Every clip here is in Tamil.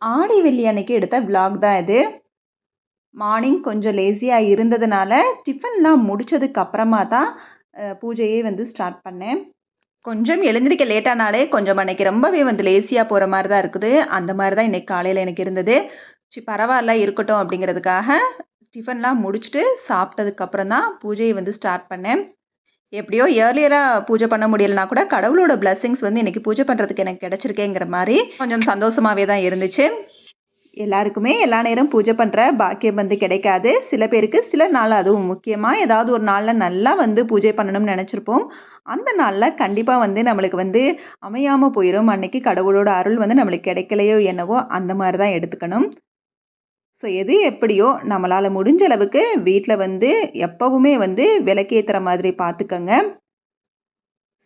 ஆடி வெள்ளி அன்னைக்கு எடுத்த விளாக் தான் இது. மார்னிங் கொஞ்சம் லேசியா இருந்ததுனால, டிஃபன்லாம் முடிச்சதுக்கு அப்புறமா தான் பூஜையே வந்து ஸ்டார்ட் பண்ணேன். கொஞ்சம் எழுந்திரிக்க லேட் ஆனாலே கொஞ்சம் அன்னைக்கு ரொம்பவே வந்து லேசியா போற மாரி தான் இருக்குது. அந்த மாரி தான் இன்னைக்கு காலையில எனக்கு இருந்தது. பரவால்ல இருக்கட்டும் அப்படிங்கிறதுக்காக டிஃபன்லாம் முடிச்சுட்டு சாப்பிட்டதுக்கு அப்புறம் தான் பூஜைய வந்து ஸ்டார்ட் பண்ணேன். எப்படியோ இயர்லியரா பூஜை பண்ண முடியலனா கூட கடவுளோட பிளெஸிங்ஸ் வந்து இன்னைக்கு பூஜை பண்றதுக்கு எனக்கு கிடைச்சிருக்கேங்கிற மாரி கொஞ்சம் சந்தோஷமாவே தான் இருந்துச்சு. எல்லாருக்குமே எல்லா நேரம் பூஜை பண்ற பாக்கியம் வந்து கிடைக்காது. சில பேருக்கு சில நாள் அதுவும் முக்கியமா ஏதாவது ஒரு நாள்ல நல்லா வந்து பூஜை பண்ணணும்னு நெனச்சிருப்போம். அந்த நாள்ல கண்டிப்பா வந்து நம்மளுக்கு வந்து அமையாம போயிரும். அன்னைக்கு கடவுளோட அருள் வந்து நம்மளுக்கு கிடைக்கலையோ என்னவோ அந்த மாரி தான் எடுத்துக்கணும். ஸோ எது எப்படியோ நம்மளால முடிஞ்ச அளவுக்கு வீட்ல வந்து எப்பவுமே வந்து விளக்கேத்துற மாதிரி பார்த்துக்கங்க.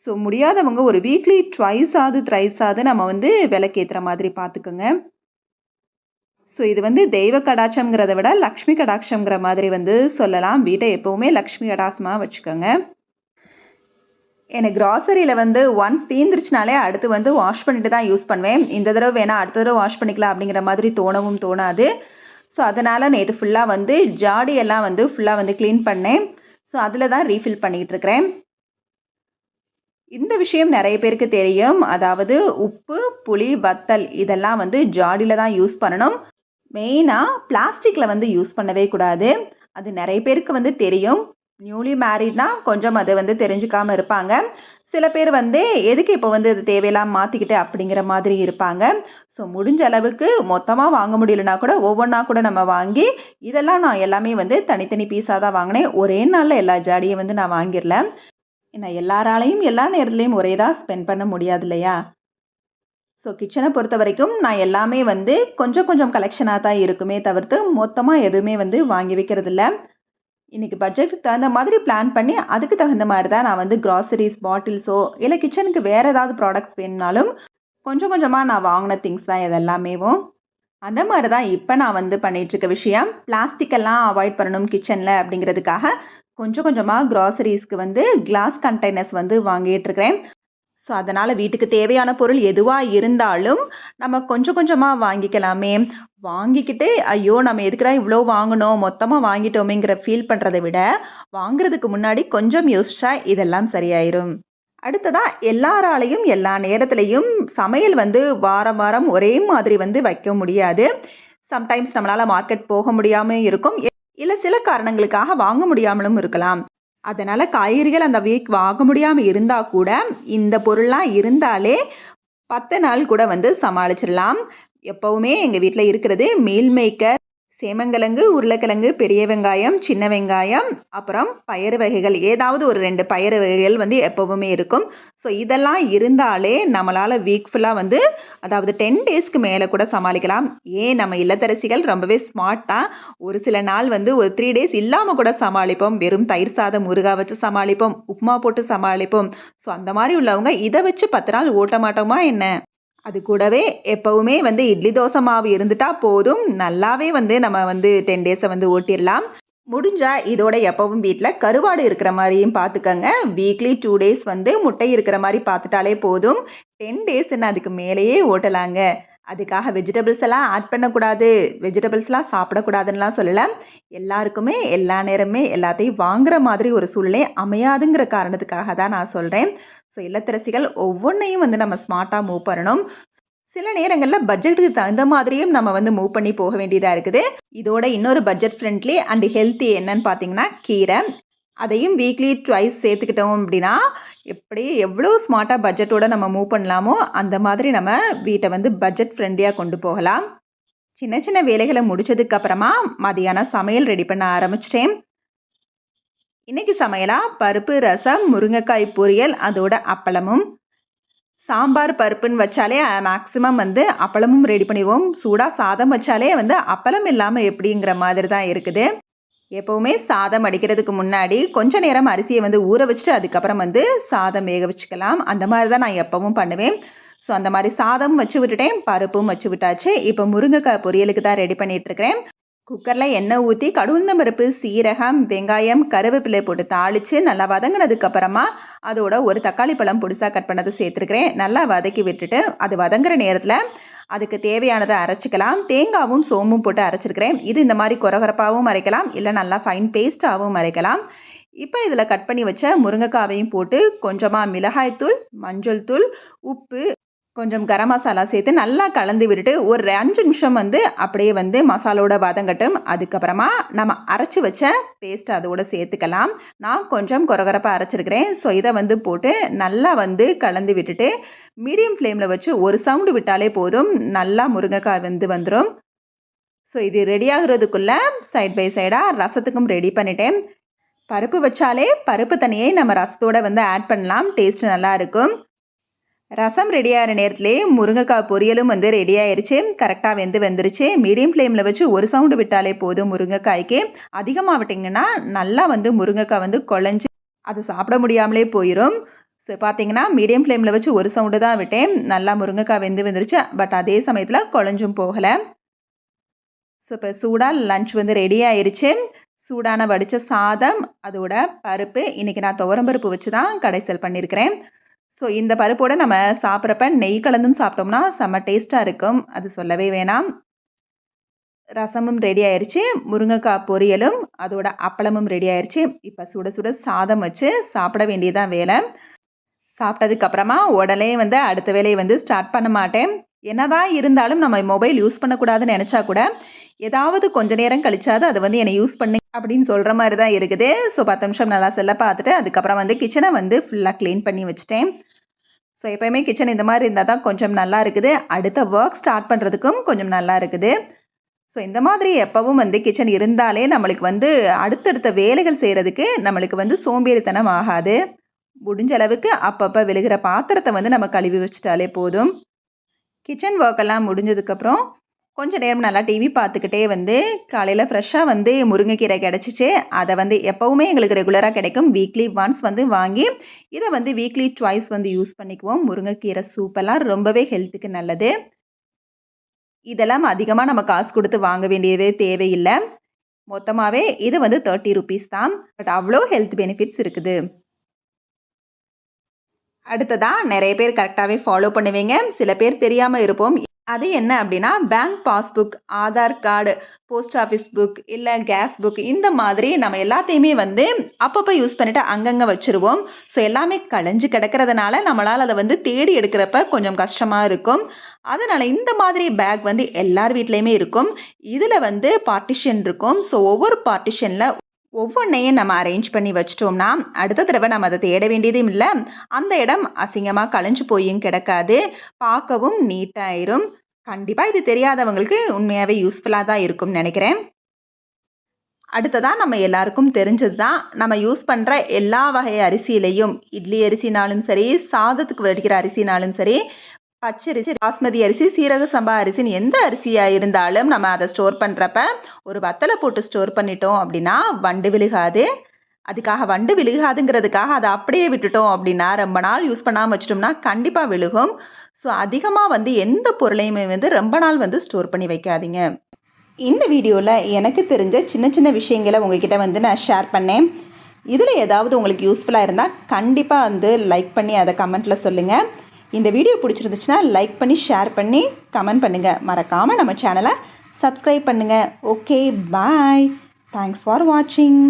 ஸோ முடியாதவங்க ஒரு வீக்லி ட்வைஸ் ஆவது த்ரைஸ் ஆவது நம்ம வந்து விளக்கேத்துற மாதிரி பார்த்துக்கங்க. ஸோ இது வந்து தெய்வ கடாட்சம்ங்கிறத விட லக்ஷ்மி கடாட்சம்ங்கிற மாதிரி வந்து சொல்லலாம். வீட்டை எப்பவுமே லக்ஷ்மி கடாட்சமா வச்சுக்கோங்க. எனக்கு கிராசரியில் வந்து ஒன்ஸ் தீந்துருச்சுனாலே அடுத்து வந்து வாஷ் பண்ணிட்டு தான் யூஸ் பண்ணுவேன். இந்த தடவை வேணாம் அடுத்த தடவை வாஷ் பண்ணிக்கலாம் அப்படிங்கிற மாதிரி தோணவும் தோணாது. ஸோ அதனால் நேற்று ஃபுல்லாக வந்து ஜாடியெல்லாம் வந்து ஃபுல்லாக வந்து க்ளீன் பண்ணேன். ஸோ அதில் தான் ரீஃபில் பண்ணிகிட்டு இருக்கிறேன். இந்த விஷயம் நிறைய பேருக்கு தெரியும். அதாவது உப்பு, புளி, வத்தல் இதெல்லாம் வந்து ஜாடியில் தான் யூஸ் பண்ணணும். மெயினாக பிளாஸ்டிக்கில் வந்து யூஸ் பண்ணவே கூடாது. அது நிறைய பேருக்கு வந்து தெரியும். நியூலி மேரிட்னா கொஞ்சம் அது வந்து தெரிஞ்சுக்காமல் இருப்பாங்க. சில பேர் வந்து எதுக்கு இப்போ வந்து அது தேவையில்லாமல் மாற்றிக்கிட்டு அப்படிங்கிற மாதிரி இருப்பாங்க. ஸோ முடிஞ்ச அளவுக்கு மொத்தமாக வாங்க முடியலனா கூட ஒவ்வொன்றா கூட நம்ம வாங்கி இதெல்லாம் நான் எல்லாமே வந்து தனித்தனி பீஸாக தான் வாங்கினேன். ஒரே நாளில் எல்லா ஜாடியும் வந்து நான் வாங்கிடல. ஏன்னா எல்லாராலையும் எல்லா நேரத்துலையும் ஒரே தான் ஸ்பெண்ட் பண்ண முடியாது இல்லையா? ஸோ கிச்சனை பொறுத்த வரைக்கும் நான் எல்லாமே வந்து கொஞ்சம் கொஞ்சம் கலெக்ஷனாக தான் இருக்குமே தவிர்த்து மொத்தமாக எதுவுமே வந்து வாங்கி வைக்கிறதில்ல. இன்றைக்கி பட்ஜெட்டுக்கு தகுந்த மாதிரி பிளான் பண்ணி அதுக்கு தகுந்த மாதிரி தான் நான் வந்து கிராசரிஸ், பாட்டில்ஸோ இல்லை கிச்சனுக்கு வேறு ஏதாவது ப்ராடக்ட்ஸ் வேணும்னாலும் கொஞ்சம் கொஞ்சமாக நான் வாங்கின திங்ஸ் தான் இது எல்லாமேவும். அந்த மாதிரி தான் இப்போ நான் வந்து பண்ணிகிட்ருக்க விஷயம். பிளாஸ்டிக்கெல்லாம் அவாய்ட் பண்ணணும் கிச்சனில் அப்படிங்கிறதுக்காக கொஞ்சம் கொஞ்சமாக கிராசரிஸ்க்கு வந்து கிளாஸ் கண்டெய்னர்ஸ் வந்து வாங்கிட்டுருக்கிறேன். ஸோ அதனால் வீட்டுக்கு தேவையான பொருள் எதுவாக இருந்தாலும் நம்ம கொஞ்சம் கொஞ்சமாக வாங்கிக்கலாமே. வாங்கிக்கிட்டு ஐயோ நம்ம எதுக்குடா இவ்வளோ வாங்கணும் மொத்தமாக வாங்கிட்டோமேங்கிற ஃபீல் பண்ணுறதை விட வாங்குறதுக்கு முன்னாடி கொஞ்சம் யோசிச்சா இதெல்லாம் சரியாயிரும். அடுத்ததாக எல்லாராலையும் எல்லா நேரத்துலையும் சமையல் வந்து வாரம் வாரம் ஒரே மாதிரி வந்து வைக்க முடியாது. சம்டைம்ஸ் நம்மளால் மார்க்கெட் போக முடியாமல் இருக்கும். இல்லை சில காரணங்களுக்காக வாங்க முடியாமலும் இருக்கலாம். அதனால் காய்கறிகள் அந்த வீக் வாங்க முடியாமல் இருந்தால் கூட இந்த பொருள்லாம் இருந்தாலே 10 நாள் கூட வந்து சமாளிச்சிடலாம். எப்போவுமே எங்கள் வீட்டில் இருக்கிறது மீல் மேக்கர், சேமங்கிழங்கு, உருளைக்கிழங்கு, பெரிய வெங்காயம், சின்ன வெங்காயம், அப்புறம் பயறு வகைகள் ஏதாவது ஒரு 2 பயறு வகைகள் வந்து எப்போவுமே இருக்கும். ஸோ இதெல்லாம் இருந்தாலே நம்மளால் வீக் ஃபுல்லாக வந்து அதாவது 10 டேஸ்க்கு மேலே கூட சமாளிக்கலாம். ஏன் நம்ம இல்லத்தரசிகள் ரொம்பவே ஸ்மார்ட்டாக ஒரு சில நாள் வந்து ஒரு 3 டேஸ் இல்லாமல் கூட சமாளிப்போம். வெறும் தயிர் சாதம், ஊறுகாய் வச்சு சமாளிப்போம், உப்புமா போட்டு சமாளிப்போம். ஸோ அந்த மாதிரி உள்ளவங்க இதை வச்சு 10 நாள் ஓட்ட மாட்டோமா என்ன? அது கூடவே எப்போவுமே வந்து இட்லி தோசை மாவு இருந்துட்டா போதும். நல்லாவே வந்து நம்ம வந்து 10 டேஸை வந்து ஓட்டிடலாம். முடிஞ்சால் இதோட எப்பவும் வீட்டில் கருவாடு இருக்கிற மாதிரியும் பார்த்துக்கங்க. வீக்லி 2 டேஸ் வந்து முட்டை இருக்கிற மாதிரி பார்த்துட்டாலே போதும். 10 டேஸ்ன்னு அதுக்கு மேலேயே ஓட்டலாங்க. அதுக்காக வெஜிடபிள்ஸ் எல்லாம் ஆட் பண்ணக்கூடாது, வெஜிடபிள்ஸ்லாம் சாப்பிடக்கூடாதுன்னெலாம் சொல்லலை. எல்லாருக்குமே எல்லா நேரமே எல்லாத்தையும் வாங்குற மாதிரி ஒரு சூழ்நிலை அமையாதுங்கிற காரணத்துக்காக தான் நான் சொல்கிறேன். ஸோ இல்லத்தரசிகள் ஒவ்வொன்றையும் வந்து நம்ம ஸ்மார்ட்டாக மூவ் பண்ணணும். சில நேரங்களில் பட்ஜெட்டுக்கு தகுந்த மாதிரியும் நம்ம வந்து மூவ் பண்ணி போக வேண்டியதாக இருக்குது. இதோட இன்னொரு பட்ஜெட் ஃப்ரெண்ட்லி அண்ட் ஹெல்த்தி என்னன்னு பார்த்தீங்கன்னா கீரை. அதையும் வீக்லி ட்வைஸ் சேர்த்துக்கிட்டோம் அப்படின்னா எப்படி எவ்வளோ ஸ்மார்ட்டாக பட்ஜெட்டோட நம்ம மூவ் பண்ணலாமோ அந்த மாதிரி நம்ம வீட்டை வந்து பட்ஜெட் ஃப்ரெண்ட்லியாக கொண்டு போகலாம். சின்ன சின்ன வேலைகளை முடிச்சதுக்கப்புறமா மதியானம் சமையல் ரெடி பண்ண ஆரம்பிச்சிட்டேன். இன்றைக்கி சமையலாக பருப்பு, ரசம், முருங்கைக்காய் பொரியல், அதோட அப்பளமும். சாம்பார் பருப்புன்னு வச்சாலே மேக்ஸிமம் வந்து அப்பளமும் ரெடி பண்ணிடுவோம். சூடாக சாதம் வச்சாலே வந்து அப்பளம் இல்லாமல் எப்படிங்கிற மாதிரி தான் இருக்குது. எப்போவுமே சாதம் அடிக்கிறதுக்கு முன்னாடி கொஞ்சம் நேரம் அரிசியை வந்து ஊற வச்சுட்டு அதுக்கப்புறம் வந்து சாதம் வேக வச்சுக்கலாம். அந்த மாதிரி தான் நான் எப்பவும் பண்ணுவேன். ஸோ அந்த மாதிரி சாதம் வச்சு விட்டுட்டேன், பருப்பும் வச்சு விட்டாச்சு. இப்போ முருங்கைக்காய் பொரியலுக்கு தான் ரெடி பண்ணிகிட்ருக்கிறேன். குக்கரில் எண்ணெய் ஊற்றி கடுகுளுந்தம் பருப்பு, சீரகம், வெங்காயம், கருவேப்பிலை போட்டு தாளித்து நல்லா வதங்கினதுக்கப்புறமா அதோட ஒரு தக்காளி பழம் பொடிசாக கட் பண்ணதை சேர்த்துருக்கிறேன். நல்லா வதக்கி விட்டுட்டு அது வதங்குற நேரத்தில் அதுக்கு தேவையானதை அரைச்சிக்கலாம். தேங்காவும் சோம்பும் போட்டு அரைச்சிருக்கிறேன். இது இந்த மாதிரி கொரகொரப்பாகவும் அரைக்கலாம், இல்லை நல்லா ஃபைன் பேஸ்ட்டாகவும் அரைக்கலாம். இப்போ இதில் கட் பண்ணி வச்ச முருங்கைக்காவையும் போட்டு கொஞ்சமாக மிளகாய்த்தூள், மஞ்சள் தூள், உப்பு, கொஞ்சம் கரம் மசாலா சேர்த்து நல்லா கலந்து விட்டுட்டு ஒரு 5 நிமிஷம் அப்படியே மசாலோட வதங்கட்டும். அதுக்கப்புறமா நம்ம அரைச்சி வச்ச பேஸ்ட் அதோட சேர்த்துக்கலாம். நான் கொஞ்சம் கொரகொரப்பாக அரைச்சிருக்கிறேன். ஸோ இதை போட்டு நல்லா கலந்து விட்டுட்டு மீடியம் ஃப்ளேமில் வச்சு ஒரு சவுண்டு விட்டாலே போதும், நல்லா முருங்கைக்காய் வந்துடும். ஸோ இது ரெடி ஆகுறதுக்குள்ளே சைட் பை சைடாக ரசத்துக்கும் ரெடி பண்ணிட்டேன். பருப்பு வச்சாலே பருப்பு தனியே நம்ம ரசத்தோடு ஆட் பண்ணலாம், டேஸ்ட் நல்லா இருக்கும். ரசம் ரெடியாகிற நேரத்துலேயே முருங்கைக்காய் பொரியலும் ரெடி ஆயிடுச்சு. கரெக்டாக வெந்துருச்சு. மீடியம் ஃப்ளேமில் வச்சு ஒரு சவுண்டு விட்டாலே போதும் முருங்கைக்காய்க்கு. அதிகமாக விட்டிங்கன்னா நல்லா முருங்கைக்காய் குழஞ்சி அது சாப்பிட முடியாமலே போயிடும். ஸோ பார்த்தீங்கன்னா மீடியம் ஃப்ளேமில் வச்சு ஒரு சவுண்டு தான் விட்டேன். நல்லா முருங்கைக்காய் வந்துருச்சு. பட் அதே சமயத்தில் குழஞ்சும் போகலை. ஸோ இப்போ சூடாக லஞ்ச் ரெடி ஆயிடுச்சு. சூடான வடித்த சாதம், அதோட பருப்பு. இன்றைக்கி நான் துவரம்பருப்பு வச்சு தான் கடைசல் பண்ணியிருக்கிறேன். ஸோ இந்த பருப்போடு நம்ம சாப்பிட்றப்ப நெய் கலந்தும் சாப்பிட்டோம்னா செம்ம டேஸ்ட்டாக இருக்கும், அது சொல்லவே வேணாம். ரசமும் ரெடி ஆயிடுச்சு, முருங்கைக்காய் பொரியலும் அதோட அப்பளமும் ரெடி ஆயிடுச்சு. இப்போ சுட சுட சாதம் வச்சு சாப்பிட வேண்டியதான் வேலை. சாப்பிட்டதுக்கப்புறமா உடனே அடுத்த வேலையை ஸ்டார்ட் பண்ண மாட்டேன். என்னதான் இருந்தாலும் நம்ம மொபைல் யூஸ் பண்ணக்கூடாதுன்னு நினச்சா கூட ஏதாவது கொஞ்ச நேரம் கழிச்சாது அதை என்னை யூஸ் பண்ணு அப்படின்னு சொல்கிற மாதிரி தான் இருக்குது. ஸோ 10 நிமிஷம் நல்லா செல்ல பார்த்துட்டு அதுக்கப்புறம் கிச்சனை ஃபுல்லாக க்ளீன் பண்ணி வச்சுட்டேன். ஸோ எப்போயுமே கிச்சன் இந்த மாதிரி இருந்தால் தான் கொஞ்சம் நல்லா இருக்குது, அடுத்த ஒர்க் ஸ்டார்ட் பண்ணுறதுக்கும் கொஞ்சம் நல்லா இருக்குது. ஸோ இந்த மாதிரி எப்பவும் கிச்சன் இருந்தாலே நம்மளுக்கு அடுத்தடுத்த வேலைகள் செய்கிறதுக்கு நம்மளுக்கு சோம்பேறித்தனம் ஆகாது. முடிஞ்ச அளவுக்கு அப்பப்போ விழுகிற பாத்திரத்தை நம்ம கழுவி வச்சுட்டாலே போதும். கிச்சன் ஒர்க்கெல்லாம் முடிஞ்சதுக்கப்புறம் கொஞ்சம் நேரம் நல்லா டிவி பார்த்துக்கிட்டே காலையில் ஃப்ரெஷ்ஷாக முருங்கைக்கீரை கிடச்சிச்சு. அதை எப்போவுமே எங்களுக்கு ரெகுலராக கிடைக்கும். வீக்லி ஒன்ஸ் வாங்கி இதை வீக்லி ட்வைஸ் யூஸ் பண்ணிக்குவோம். முருங்கைக்கீரை சூப்பெல்லாம் ரொம்பவே ஹெல்த்துக்கு நல்லது. இதெல்லாம் அதிகமாக நம்ம காசு கொடுத்து வாங்க வேண்டியதே தேவையில்லை. மொத்தமாகவே இது 30 ருபீஸ் தான். பட் அவ்வளோ ஹெல்த் பெனிஃபிட்ஸ் இருக்குது. அடுத்ததாக நிறைய பேர் கரெக்டாகவே ஃபாலோ பண்ணுவீங்க, சில பேர் தெரியாமல் இருப்போம். அது என்ன அப்படின்னா bank passbook, Aadhaar card, post office book, இல்லை கேஸ் புக், இந்த மாதிரி நம்ம எல்லாத்தையுமே அப்பப்போ யூஸ் பண்ணிவிட்டு அங்கங்கே வச்சுருவோம். ஸோ எல்லாமே களைஞ்சு கிடக்கிறதுனால நம்மளால் அதை தேடி எடுக்கிறப்ப கொஞ்சம் கஷ்டமாக இருக்கும். அதனால் இந்த மாதிரி பேக் எல்லார் வீட்லேயுமே இருக்கும். இதில் பார்ட்டிஷன் இருக்கும். ஸோ ஒவ்வொரு பார்ட்டிஷனில் ஒவ்வொன்றையும் நம்ம அரேஞ்ச் பண்ணி வச்சிட்டோம்னா அடுத்த தடவை நம்ம அதை தேட வேண்டியதும் இல்லை, அந்த இடம் அசிங்கமாக களைஞ்சு போயும் கிடக்காது, பார்க்கவும் நீட்டாயிரும். கண்டிப்பாக இது தெரியாதவங்களுக்கு உண்மையாகவே யூஸ்ஃபுல்லாக தான் இருக்கும்னு நினைக்கிறேன். அடுத்ததாக நம்ம எல்லாருக்கும் தெரிஞ்சது தான், நம்ம யூஸ் பண்ணுற எல்லா வகை அரிசியிலையும், இட்லி அரிசினாலும் சரி, சாதத்துக்கு வடிக்கிற அரிசினாலும் சரி, பச்சரிசி, பாஸ்மதி அரிசி, சீரக சம்பா அரிசின்னு எந்த அரிசியாக இருந்தாலும் நம்ம அதை ஸ்டோர் பண்ணுறப்ப ஒரு வத்தலை போட்டு ஸ்டோர் பண்ணிட்டோம் அப்படின்னா வண்டு விழுகாது. அதுக்காக வண்டு விழுகாதுங்கிறதுக்காக அதை அப்படியே விட்டுட்டோம் அப்படின்னா ரொம்ப நாள் யூஸ் பண்ணாமல் வச்சிட்டோம்னா கண்டிப்பாக விழுகும். ஸோ அதிகமாக எந்த பொருளையுமே ரொம்ப நாள் ஸ்டோர் பண்ணி வைக்காதீங்க. இந்த வீடியோவில் எனக்கு தெரிஞ்ச சின்ன சின்ன விஷயங்களை உங்ககிட்ட நான் ஷேர் பண்ணேன். இதில் ஏதாவது உங்களுக்கு யூஸ்ஃபுல்லாக இருந்தால் கண்டிப்பாக லைக் பண்ணி அதை கமெண்ட்டில் சொல்லுங்கள். இந்த வீடியோ பிடிச்சிருந்துச்சுன்னா லைக் பண்ணி ஷேர் பண்ணி கமெண்ட் பண்ணுங்கள். மறக்காமல் நம்ம சேனலை சப்ஸ்கிரைப் பண்ணுங்கள். Okay, bye. தேங்க்ஸ் ஃபார் வாட்சிங்.